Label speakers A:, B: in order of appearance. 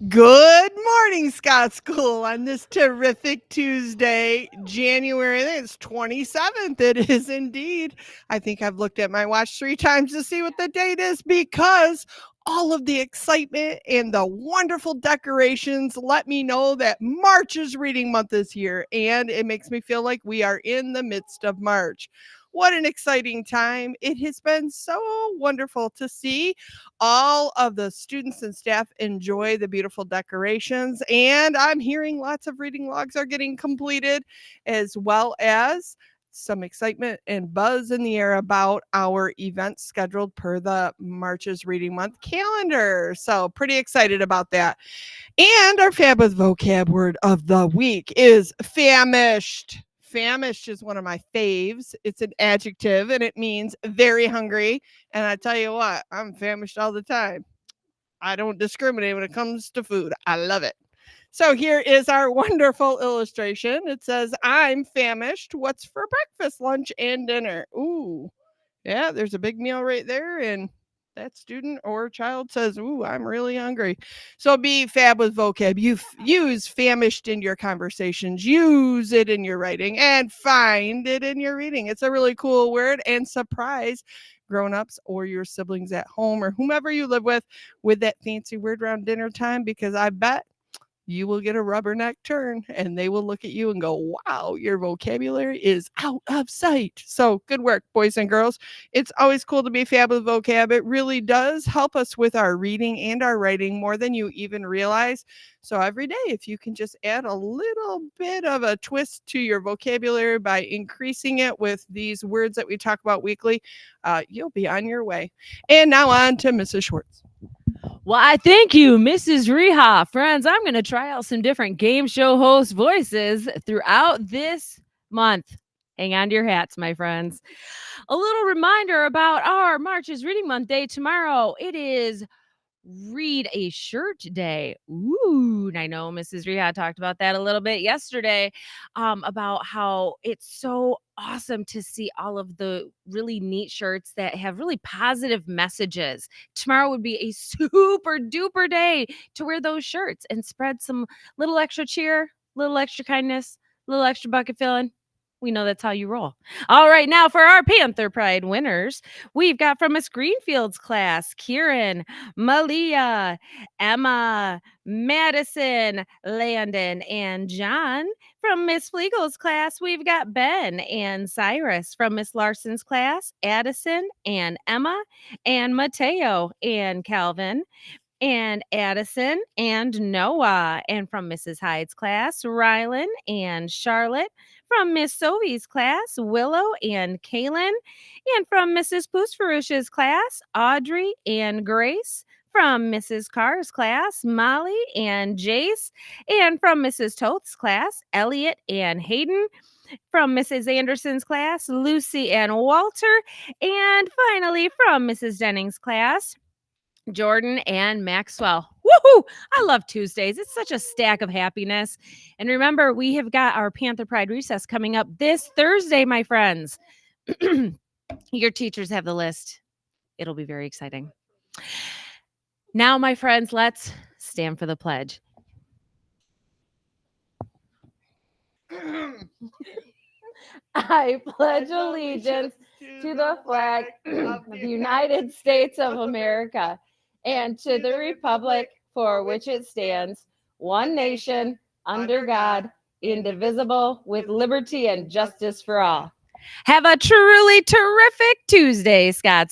A: Good morning, Scott School, on this terrific Tuesday, January, I think it's 27th. It is indeed. I think I've looked at my watch 3 times to see what the date is because all of the excitement and the wonderful decorations let me know that March is reading month this year, and it makes me feel like we are in the midst of March. What an exciting time. It has been so wonderful to see all of the students and staff enjoy the beautiful decorations. And I'm hearing lots of reading logs are getting completed, as well as some excitement and buzz in the air about our events scheduled per the March's Reading Month calendar. So, pretty excited about that. And our Fab with Vocab word of the week is famished. Famished is one of my faves. It's an adjective and it means very hungry. And I tell you what, I'm famished all the time. I don't discriminate when it comes to food. I love it. So here is our wonderful illustration. It says, I'm famished. What's for breakfast, lunch, and dinner? Ooh, yeah, there's a big meal right there. And that student or child says, ooh, I'm really hungry. So be fab with vocab. Use famished in your conversations, use it in your writing, and find it in your reading. It's a really cool word, and surprise grown-ups or your siblings at home or whomever you live with that fancy word around dinner time, because I bet you will get a rubberneck turn and they will look at you and go, wow, your vocabulary is out of sight. So good work, boys and girls. It's always cool to be fab with vocab. It really does help us with our reading and our writing more than you even realize. So every day, if you can just add a little bit of a twist to your vocabulary by increasing it with these words that we talk about weekly, you'll be on your way. And now on to Mrs. Schwartz.
B: Well, I thank you, Mrs. Reha. Friends, I'm going to try out some different game show host voices throughout this month. Hang on to your hats, my friends. A little reminder about our March's Reading Month Day tomorrow. It is Read a Shirt Day. Ooh, and I know Mrs. Reha talked about that a little bit yesterday, about how it's so awesome to see all of the really neat shirts that have really positive messages. Tomorrow would be a super duper day to wear those shirts and spread some little extra cheer, little extra kindness, little extra bucket filling. We know that's how you roll. All right, now for our Panther Pride winners, we've got from Miss Greenfield's class, Kieran, Malia, Emma, Madison, Landon, and John. From Miss Flegel's class, we've got Ben and Cyrus. From Miss Larson's class, Addison and Emma, and Mateo and Calvin, and Addison and Noah. And from Mrs. Hyde's class, Rylan and Charlotte. From Miss Sovie's class, Willow and Kaylin. And from Mrs. Poosfarouche's class, Audrey and Grace. From Mrs. Carr's class, Molly and Jace. And from Mrs. Toth's class, Elliot and Hayden. From Mrs. Anderson's class, Lucy and Walter. And finally, from Mrs. Denning's class, Jordan and Maxwell. Woohoo! I love Tuesdays. It's such a stack of happiness. And remember, we have got our Panther Pride recess coming up this Thursday, my friends. Your teachers have the list. It'll be very exciting. Now, my friends, let's stand for the pledge. I pledge allegiance to the flag of the United States of America and to the republic for which it stands, one nation, under God, indivisible, with liberty and justice for all. Have a truly terrific Tuesday, Scott